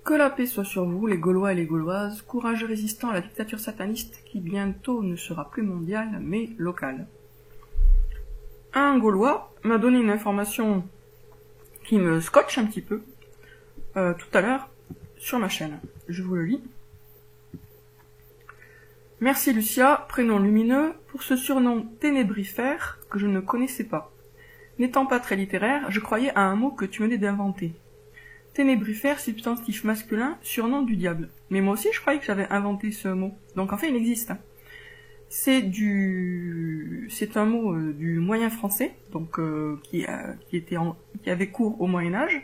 Que la paix soit sur vous, les Gaulois et les Gauloises, courageux résistants à la dictature sataniste qui bientôt ne sera plus mondiale, mais locale. Un Gaulois m'a donné une information qui me scotche un petit peu, tout à l'heure, sur ma chaîne. Je vous le lis. Merci Lucia, prénom lumineux, pour ce surnom ténébrifère que je ne connaissais pas. N'étant pas très littéraire, je croyais à un mot que tu venais d'inventer. Ténébrifère, substantif masculin, surnom du diable. Mais moi aussi, je croyais que j'avais inventé ce mot. Donc en fait, il existe. C'est un mot du moyen français, donc qui avait cours au Moyen Âge.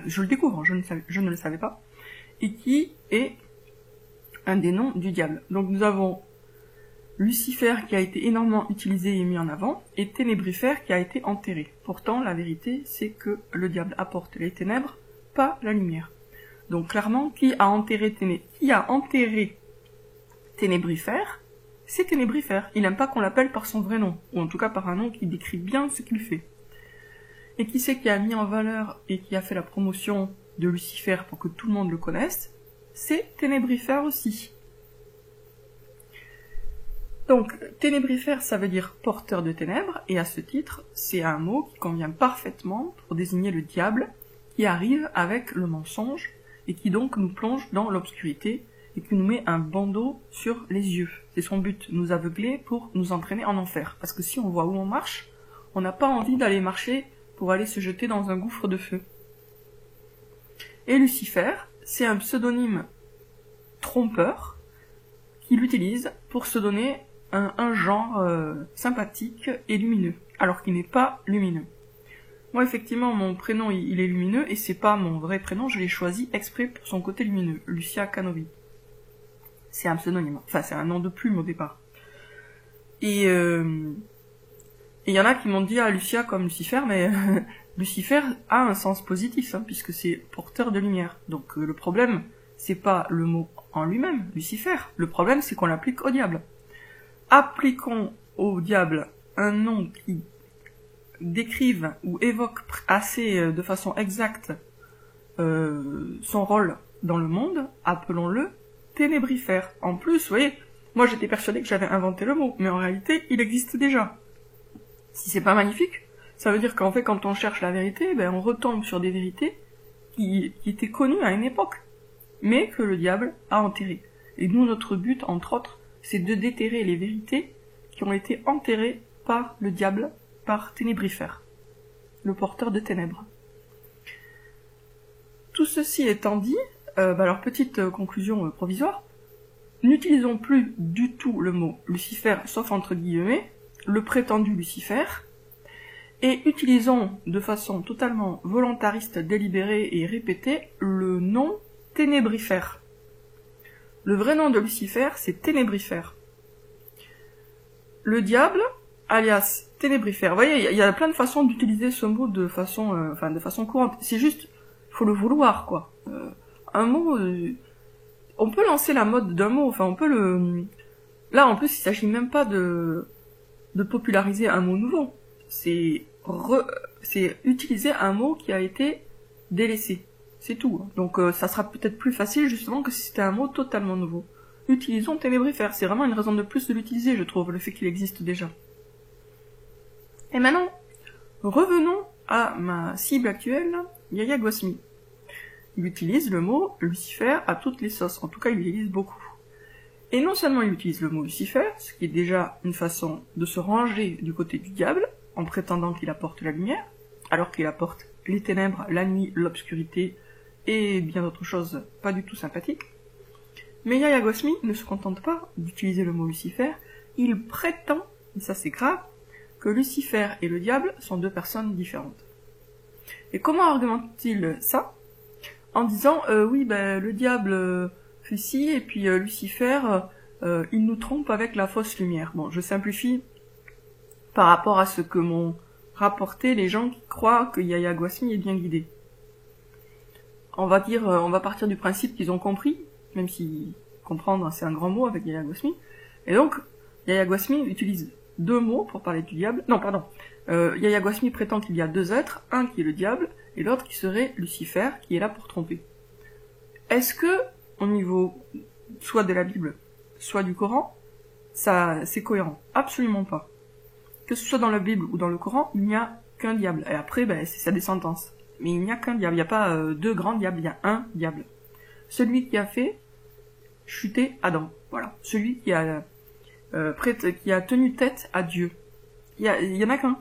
Je le découvre, je ne le savais pas, et qui est un des noms du diable. Donc nous avons Lucifer qui a été énormément utilisé et mis en avant, et Ténébrifère qui a été enterré. Pourtant, la vérité, c'est que le diable apporte les ténèbres, pas la lumière. Donc clairement, qui a enterré Ténébrifère, c'est Ténébrifère. Il n'aime pas qu'on l'appelle par son vrai nom, ou en tout cas par un nom qui décrit bien ce qu'il fait. Et qui c'est qui a mis en valeur et qui a fait la promotion de Lucifer pour que tout le monde le connaisse? C'est Ténébrifère aussi. Donc, Ténébrifère, ça veut dire porteur de ténèbres, et à ce titre, c'est un mot qui convient parfaitement pour désigner le diable qui arrive avec le mensonge et qui donc nous plonge dans l'obscurité et qui nous met un bandeau sur les yeux. C'est son but, nous aveugler pour nous entraîner en enfer. Parce que si on voit où on marche, on n'a pas envie d'aller marcher pour aller se jeter dans un gouffre de feu. Et Lucifer, c'est un pseudonyme trompeur qu'il utilise pour se donner un genre sympathique et lumineux, alors qu'il n'est pas lumineux. Moi, effectivement, mon prénom, il est lumineux, et c'est pas mon vrai prénom, je l'ai choisi exprès pour son côté lumineux, Lucia Canovi. C'est un pseudonyme, enfin, c'est un nom de plume au départ. Et y en a qui m'ont dit, ah, Lucia comme Lucifer, mais Lucifer a un sens positif, hein, puisque c'est porteur de lumière. Donc le problème, c'est pas le mot en lui-même, Lucifer, le problème, c'est qu'on l'applique au diable. Appliquons au diable un nom qui décrive ou évoque assez de façon exacte son rôle dans le monde, appelons-le Ténébrifère. En plus, vous voyez, moi j'étais persuadée que j'avais inventé le mot, mais en réalité, il existe déjà. Si c'est pas magnifique, ça veut dire qu'en fait, quand on cherche la vérité, ben, on retombe sur des vérités qui étaient connues à une époque, mais que le diable a enterrées. Et nous, notre but, entre autres, c'est de déterrer les vérités qui ont été enterrées par le diable, par Ténébrifère, le porteur de ténèbres. Tout ceci étant dit, alors petite conclusion provisoire, n'utilisons plus du tout le mot Lucifer, sauf entre guillemets, le prétendu Lucifer, et utilisons de façon totalement volontariste, délibérée et répétée le nom Ténébrifère. Le vrai nom de Lucifer, c'est Ténébrifère. Le diable, alias Ténébrifère. Vous voyez, il y a plein de façons d'utiliser ce mot de façon courante. C'est juste, faut le vouloir, quoi. Un mot, on peut lancer la mode d'un mot, enfin on peut le... Là, en plus, il s'agit même pas de populariser un mot nouveau. C'est utiliser un mot qui a été délaissé. C'est tout. Donc ça sera peut-être plus facile justement que si c'était un mot totalement nouveau. Utilisons Ténébrifère, c'est vraiment une raison de plus de l'utiliser, je trouve, le fait qu'il existe déjà. Et maintenant, revenons à ma cible actuelle, Yaya Gosmi. Il utilise le mot Lucifer à toutes les sauces, en tout cas il l'utilise beaucoup. Et non seulement il utilise le mot Lucifer, ce qui est déjà une façon de se ranger du côté du diable, en prétendant qu'il apporte la lumière, alors qu'il apporte les ténèbres, la nuit, l'obscurité, et bien d'autres choses pas du tout sympathiques. Mais Yaya Gosmi ne se contente pas d'utiliser le mot Lucifer, il prétend, et ça c'est grave, que Lucifer et le diable sont deux personnes différentes. Et comment argumente-t-il ça? En disant, oui, ben, le diable fait ci, et puis Lucifer, il nous trompe avec la fausse lumière. Bon, je simplifie par rapport à ce que m'ont rapporté les gens qui croient que Yaya Gosmi est bien guidé. On va partir du principe qu'ils ont compris, même si comprendre c'est un grand mot avec Yaya Gosmi. Et donc, Yaya Gosmi utilise deux mots pour parler du diable. Non, pardon. Yaya Gosmi prétend qu'il y a deux êtres, un qui est le diable, et l'autre qui serait Lucifer, qui est là pour tromper. est-ce que, au niveau soit de la Bible, soit du Coran, ça c'est cohérent? Absolument pas. Que ce soit dans la Bible ou dans le Coran, il n'y a qu'un diable. Et après, c'est sa descendance. Mais il n'y a qu'un diable. Il n'y a pas deux grands diables, il y a un diable. Celui qui a fait chuter Adam. Voilà. Celui qui a tenu tête à Dieu. Il y en a qu'un.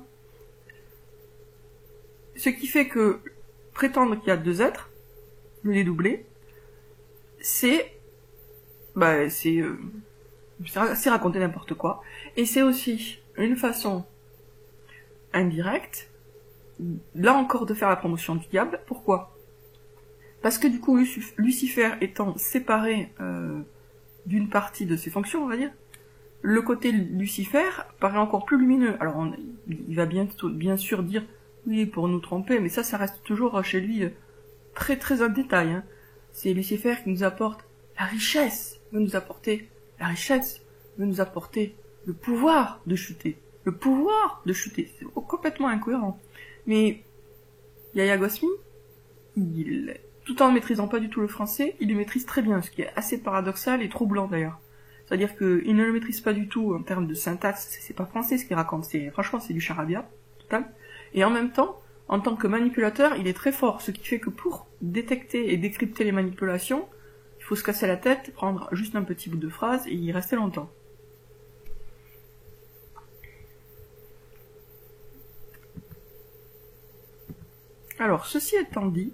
Ce qui fait que prétendre qu'il y a deux êtres, le dédoubler, c'est raconter n'importe quoi. Et c'est aussi une façon indirecte, là encore, de faire la promotion du diable. Pourquoi? Parce que du coup, Lucifer étant séparé d'une partie de ses fonctions, on va dire, le côté Lucifer paraît encore plus lumineux. Alors, il va bien sûr dire, oui, pour nous tromper, mais ça reste toujours chez lui très très en détail. Hein. C'est Lucifer qui nous apporte la richesse, veut nous apporter la richesse, veut nous apporter le pouvoir de chuter. Le pouvoir de chuter, c'est complètement incohérent. Mais Yahya Gosmi, tout en ne maîtrisant pas du tout le français, il le maîtrise très bien, ce qui est assez paradoxal et troublant d'ailleurs. C'est-à-dire qu'il ne le maîtrise pas du tout en termes de syntaxe, c'est pas français ce qu'il raconte, franchement c'est du charabia, total. Et en même temps, en tant que manipulateur, il est très fort, ce qui fait que pour détecter et décrypter les manipulations, il faut se casser la tête, prendre juste un petit bout de phrase et y rester longtemps. Alors, ceci étant dit,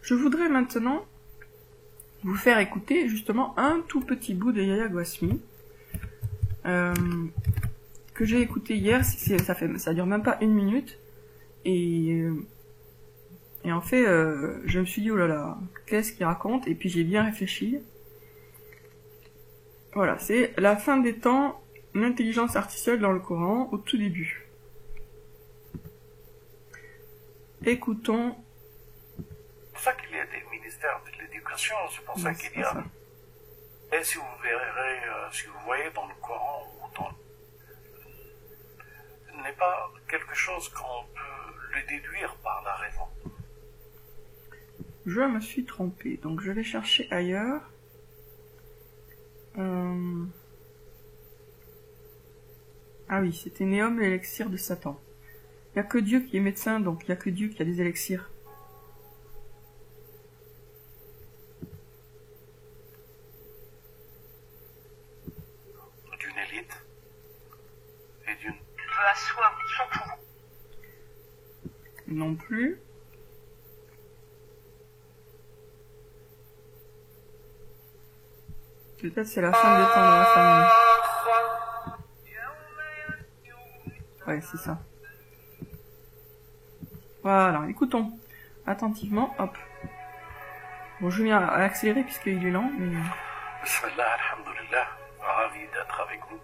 je voudrais maintenant vous faire écouter justement un tout petit bout de Yahya Gosmi que j'ai écouté hier. Ça dure même pas 1 minute et en fait je me suis dit oh là là, qu'est-ce qu'il raconte, et puis j'ai bien réfléchi. Voilà, c'est la fin des temps, l'intelligence artificielle dans le Coran au tout début. Écoutons. C'est pour ça qu'il y a des ministères de l'éducation, c'est pour ça qu'il y a... Et si vous verrez, si vous voyez dans le Coran, ce n'est pas quelque chose qu'on peut le déduire par la raison. Je me suis trompé, donc je vais chercher ailleurs. Ah oui, c'était Néom, l'élixir de Satan. Il n'y a que Dieu qui est médecin, donc il n'y a que Dieu qui a des élixirs. D'une élite et d'une... veut asseoir son pouvoir. Non plus. Peut-être c'est la fin des temps dans la famille. Ouais, c'est ça. Voilà, écoutons attentivement, hop. Bon, je viens à accélérer puisqu'il est lent, mais... Bismillah, alhamdulillah, ravi d'être avec vous.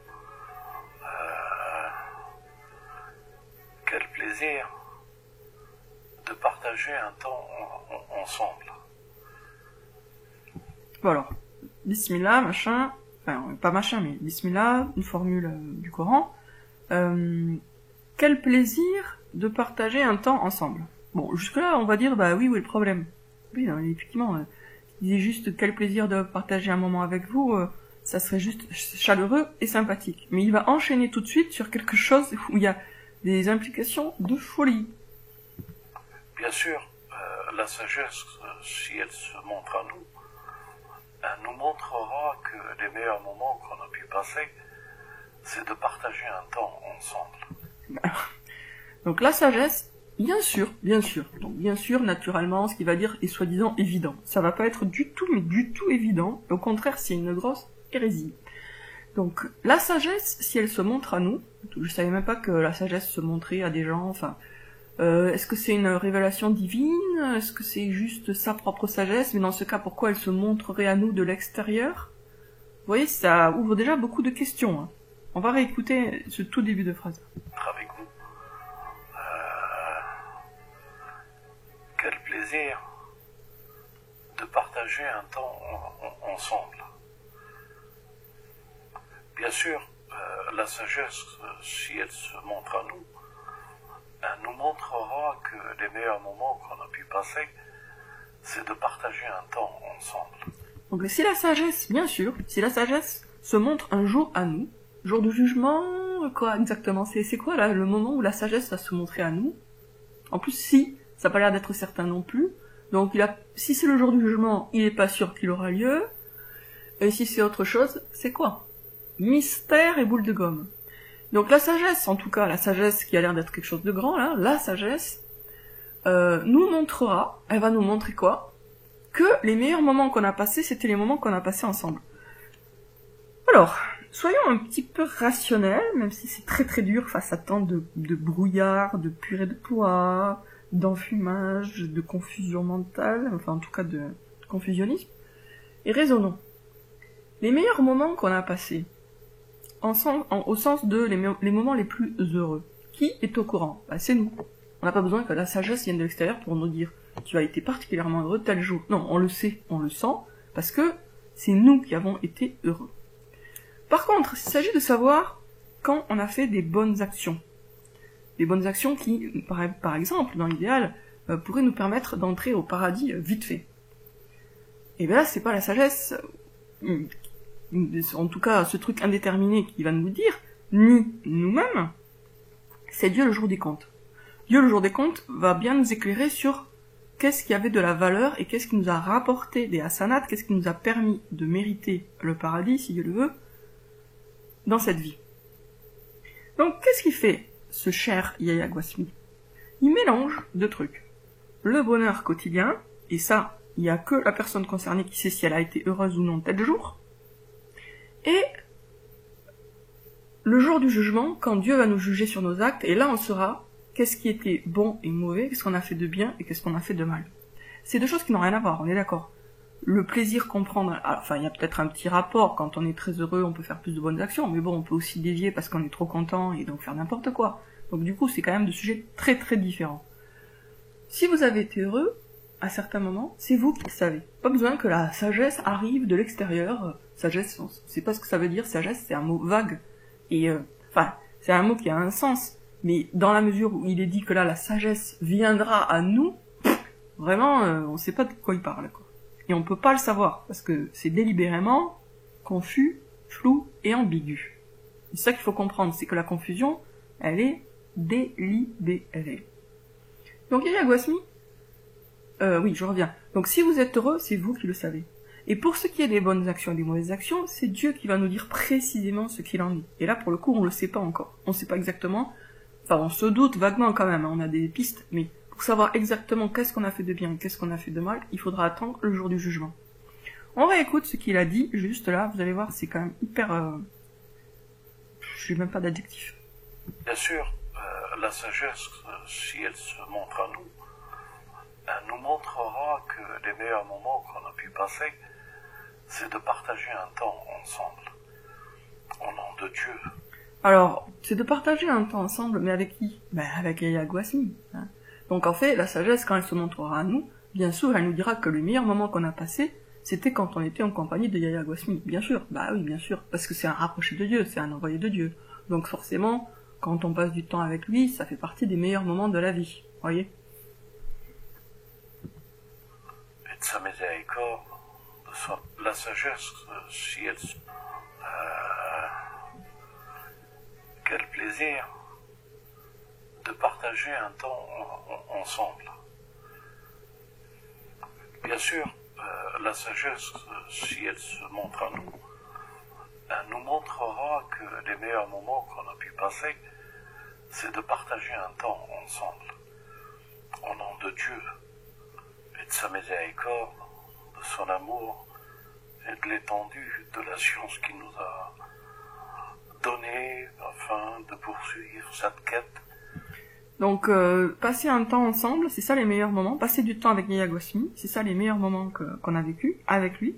Quel plaisir de partager un temps ensemble. Voilà. Bismillah, machin, enfin, pas machin, mais Bismillah, une formule du Coran. Quel plaisir de partager un temps ensemble. Bon, jusque-là, on va dire, bah oui, où est le problème? Oui, non, effectivement, il disait juste quel plaisir de partager un moment avec vous, ça serait juste chaleureux et sympathique. Mais il va enchaîner tout de suite sur quelque chose où il y a des implications de folie. Bien sûr, la sagesse, si elle se montre à nous, elle nous montrera que les meilleurs moments qu'on a pu passer, c'est de partager un temps ensemble. Donc la sagesse, bien sûr. Donc bien sûr, naturellement, ce qu'il va dire est soi-disant évident. Ça va pas être du tout, mais du tout évident. Au contraire, c'est une grosse hérésie. Donc la sagesse, si elle se montre à nous, je savais même pas que la sagesse se montrait à des gens, enfin... est-ce que c'est une révélation divine? Est-ce que c'est juste sa propre sagesse? Mais dans ce cas, pourquoi elle se montrerait à nous de l'extérieur? Vous voyez, ça ouvre déjà beaucoup de questions. Hein. On va réécouter ce tout début de phrase. Avec vous. Quel plaisir de partager un temps ensemble. Bien sûr, la sagesse, si elle se montre à nous, elle nous montrera que les meilleurs moments qu'on a pu passer, c'est de partager un temps ensemble. Donc si la sagesse, bien sûr, si la sagesse se montre un jour à nous, jour de jugement, quoi exactement, c'est quoi là le moment où la sagesse va se montrer à nous? En plus, si, ça n'a pas l'air d'être certain non plus, donc si c'est le jour du jugement, il n'est pas sûr qu'il aura lieu, et si c'est autre chose, c'est quoi? Mystère et boule de gomme. Donc la sagesse, en tout cas, la sagesse qui a l'air d'être quelque chose de grand, là, la sagesse, nous montrera, elle va nous montrer quoi? Que les meilleurs moments qu'on a passés, c'était les moments qu'on a passés ensemble. Alors, soyons un petit peu rationnels, même si c'est très très dur face à tant de brouillard, de purée de pois, d'enfumage, de confusion mentale, enfin en tout cas de confusionnisme, et raisonnons. Les meilleurs moments qu'on a passés, ensemble, au sens de les moments les plus heureux, qui est au courant? Bah, c'est nous. On n'a pas besoin que la sagesse vienne de l'extérieur pour nous dire « tu as été particulièrement heureux tel jour ». Non, on le sait, on le sent, parce que c'est nous qui avons été heureux. Par contre, il s'agit de savoir quand on a fait des bonnes actions. Des bonnes actions qui, par exemple, dans l'idéal, pourraient nous permettre d'entrer au paradis vite fait. Et bien là, c'est pas la sagesse, en tout cas ce truc indéterminé qui va nous dire, ni nous-mêmes, c'est Dieu le jour des comptes. Dieu le jour des comptes va bien nous éclairer sur qu'est-ce qui avait de la valeur et qu'est-ce qui nous a rapporté des hasanats, qu'est-ce qui nous a permis de mériter le paradis, si Dieu le veut, dans cette vie. Donc, qu'est-ce qu'il fait, ce cher Yahya Gouasmi? Il mélange deux trucs. Le bonheur quotidien, et ça, il n'y a que la personne concernée qui sait si elle a été heureuse ou non tel jour, et le jour du jugement, quand Dieu va nous juger sur nos actes, et là on saura qu'est-ce qui était bon et mauvais, qu'est-ce qu'on a fait de bien et qu'est-ce qu'on a fait de mal. C'est deux choses qui n'ont rien à voir, on est d'accord. Le plaisir qu'on prend, enfin il y a peut-être un petit rapport, quand on est très heureux on peut faire plus de bonnes actions, mais bon on peut aussi dévier parce qu'on est trop content et donc faire n'importe quoi. Donc du coup c'est quand même deux sujets très très différents. Si vous avez été heureux, à certains moments, c'est vous qui le savez. Pas besoin que la sagesse arrive de l'extérieur. Sagesse, on sait pas ce que ça veut dire, sagesse c'est un mot vague. Et enfin, c'est un mot qui a un sens. Mais dans la mesure où il est dit que là la sagesse viendra à nous, vraiment on sait pas de quoi il parle, quoi. Et on peut pas le savoir, parce que c'est délibérément confus, flou et ambigu. C'est ça qu'il faut comprendre, c'est que la confusion, elle est délibérée. Donc Yahya Gouasmi, oui, je reviens. Donc si vous êtes heureux, c'est vous qui le savez. Et pour ce qui est des bonnes actions et des mauvaises actions, c'est Dieu qui va nous dire précisément ce qu'il en est. Et là, pour le coup, on le sait pas encore. On sait pas exactement, enfin on se doute vaguement quand même, hein, on a des pistes, mais pour savoir exactement qu'est-ce qu'on a fait de bien et qu'est-ce qu'on a fait de mal, il faudra attendre le jour du jugement. On réécoute ce qu'il a dit, juste là, vous allez voir, c'est quand même hyper... Je n'ai même pas d'adjectif. Bien sûr, la sagesse, si elle se montre à nous, elle nous montrera que les meilleurs moments qu'on a pu passer, c'est de partager un temps ensemble, au nom de Dieu. Alors, c'est de partager un temps ensemble, mais avec qui? Ben, avec Yahya Gouasmi. Hein. Donc en fait, la sagesse, quand elle se montrera à nous, bien sûr, elle nous dira que le meilleur moment qu'on a passé, c'était quand on était en compagnie de Yahya Gouasmi. Bien sûr, bah oui, bien sûr, parce que c'est un rapproché de Dieu, c'est un envoyé de Dieu. Donc forcément, quand on passe du temps avec lui, ça fait partie des meilleurs moments de la vie, voyez. Et de sa miséricorde, la sagesse, si elle... quel plaisir de partager un temps ensemble. Bien sûr, la sagesse, si elle se montre à nous, elle nous montrera que les meilleurs moments qu'on a pu passer, c'est de partager un temps ensemble, au nom de Dieu, et de sa miséricorde, de son amour, et de l'étendue de la science qu'il nous a donnée afin de poursuivre cette quête. Donc, passer un temps ensemble, c'est ça les meilleurs moments. Passer du temps avec Yahya Gouasmi, c'est ça les meilleurs moments qu'on a vécu avec lui.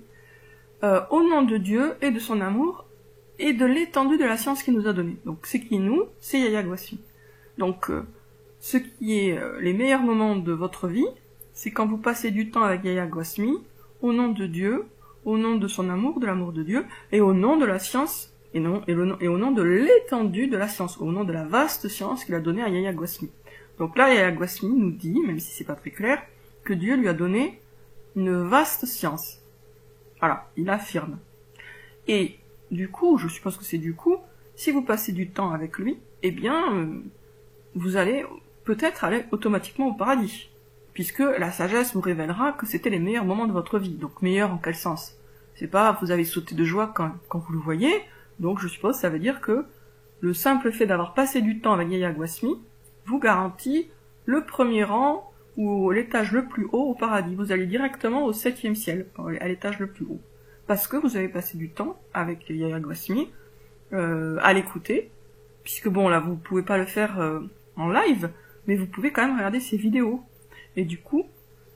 Au nom de Dieu et de son amour et de l'étendue de la science qu'il nous a donnée. Donc, c'est qui nous, c'est Yahya Gouasmi. Donc, ce qui est les meilleurs moments de votre vie, c'est quand vous passez du temps avec Yahya Gouasmi, au nom de Dieu, au nom de son amour, de l'amour de Dieu, et au nom de la science, et au nom de l'étendue de la science, au nom de la vaste science qu'il a donnée à Yahya Gouasmi. Donc là, Yahya Gouasmi nous dit, même si c'est pas très clair, que Dieu lui a donné une vaste science. Voilà, il affirme. Et du coup, je suppose que c'est du coup, si vous passez du temps avec lui, eh bien, vous allez peut-être aller automatiquement au paradis, puisque la sagesse vous révélera que c'était les meilleurs moments de votre vie. Donc meilleurs en quel sens? C'est pas vous avez sauté de joie quand vous le voyez, donc je suppose ça veut dire que le simple fait d'avoir passé du temps avec Yaya Guasmi vous garantit le premier rang ou l'étage le plus haut au paradis. Vous allez directement au 7e ciel, à l'étage le plus haut. Parce que vous avez passé du temps avec Yaya Guasmi à l'écouter, puisque bon là vous pouvez pas le faire en live, mais vous pouvez quand même regarder ses vidéos. Et du coup,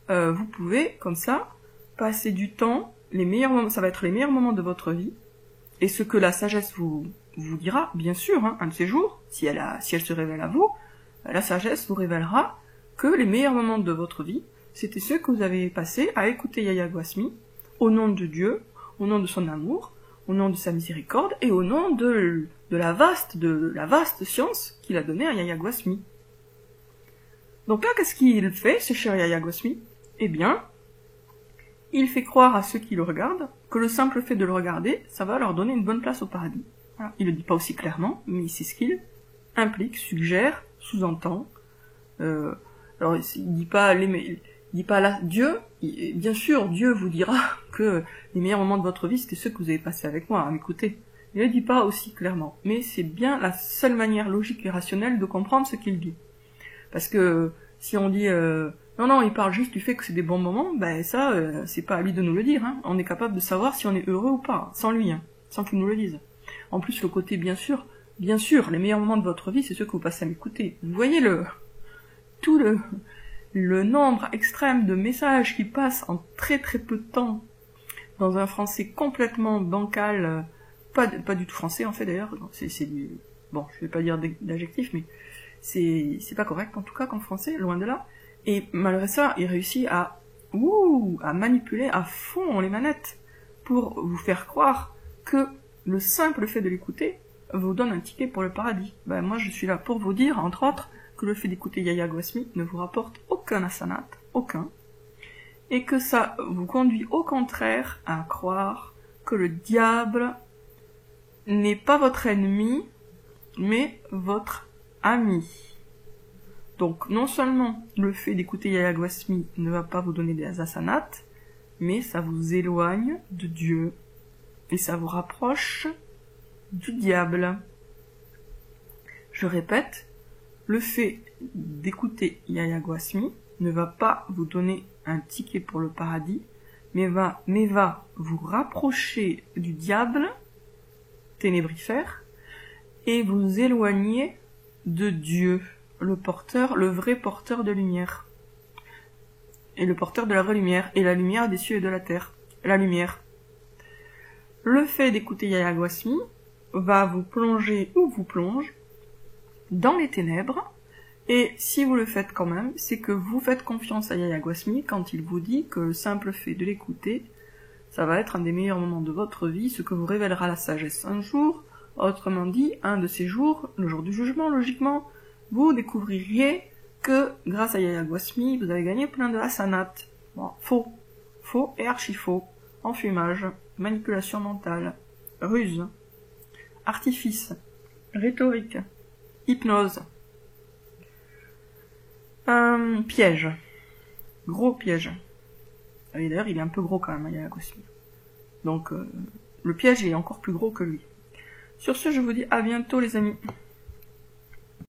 vous pouvez comme ça passer du temps, les meilleurs moments, ça va être les meilleurs moments de votre vie, et ce que la sagesse vous dira, bien sûr, hein, un de ces jours, si elle se révèle à vous, la sagesse vous révélera que les meilleurs moments de votre vie, c'était ceux que vous avez passés à écouter Yaya Guasmi, au nom de Dieu, au nom de son amour, au nom de sa miséricorde, et au nom de la vaste science qu'il a donnée à Yaya Guasmi. Donc là, qu'est-ce qu'il fait, ce cher Yaya Guasmi? Eh bien, il fait croire à ceux qui le regardent que le simple fait de le regarder, ça va leur donner une bonne place au paradis. Voilà. Il le dit pas aussi clairement, mais c'est ce qu'il implique, suggère, sous-entend. Alors, il dit pas là, Dieu, bien sûr, Dieu vous dira que les meilleurs moments de votre vie, c'était ceux que vous avez passés avec moi, à m'écouter. Il ne le dit pas aussi clairement, mais c'est bien la seule manière logique et rationnelle de comprendre ce qu'il dit. Parce que si on dit non, il parle juste du fait que c'est des bons moments, ben ça, c'est pas à lui de nous le dire. Hein. On est capable de savoir si on est heureux ou pas, sans lui, hein, sans qu'il nous le dise. En plus, le côté bien sûr, les meilleurs moments de votre vie, c'est ceux que vous passez à m'écouter. Vous voyez tout le nombre extrême de messages qui passent en très très peu de temps dans un français complètement bancal, pas du tout français en fait d'ailleurs. C'est du, bon, je vais pas dire d'adjectif, mais c'est pas correct en tout cas comme français, loin de là. Et malgré ça, il réussit à manipuler à fond les manettes pour vous faire croire que le simple fait de l'écouter vous donne un ticket pour le paradis. Ben moi je suis là pour vous dire, entre autres, que le fait d'écouter Yaya Guasmi ne vous rapporte aucun asanat, aucun, et que ça vous conduit au contraire à croire que le diable n'est pas votre ennemi, mais votre ami. Donc, non seulement le fait d'écouter Yaya Guasmi ne va pas vous donner des asanat, mais ça vous éloigne de Dieu, et ça vous rapproche du diable. Je répète, le fait d'écouter Yaya Guasmi ne va pas vous donner un ticket pour le paradis, mais va vous rapprocher du diable ténébrifère et vous éloigner de Dieu, le vrai porteur de lumière, et le porteur de la vraie lumière, et la lumière des cieux et de la terre, la lumière. Le fait d'écouter Yaya Guasmi va vous plonger ou vous plonge dans les ténèbres, et si vous le faites quand même, c'est que vous faites confiance à Yaya Guasmi quand il vous dit que le simple fait de l'écouter, ça va être un des meilleurs moments de votre vie, ce que vous révélera la sagesse un jour, autrement dit, un de ces jours, le jour du jugement, logiquement, vous découvririez que, grâce à Yaya Guasmi, vous avez gagné plein de hasanat. Bon, faux et archi-faux, enfumage, manipulation mentale, ruse, artifice, rhétorique, hypnose, piège, gros piège. Et d'ailleurs, il est un peu gros quand même, Yaya Guasmi. Donc, le piège est encore plus gros que lui. Sur ce, je vous dis à bientôt les amis.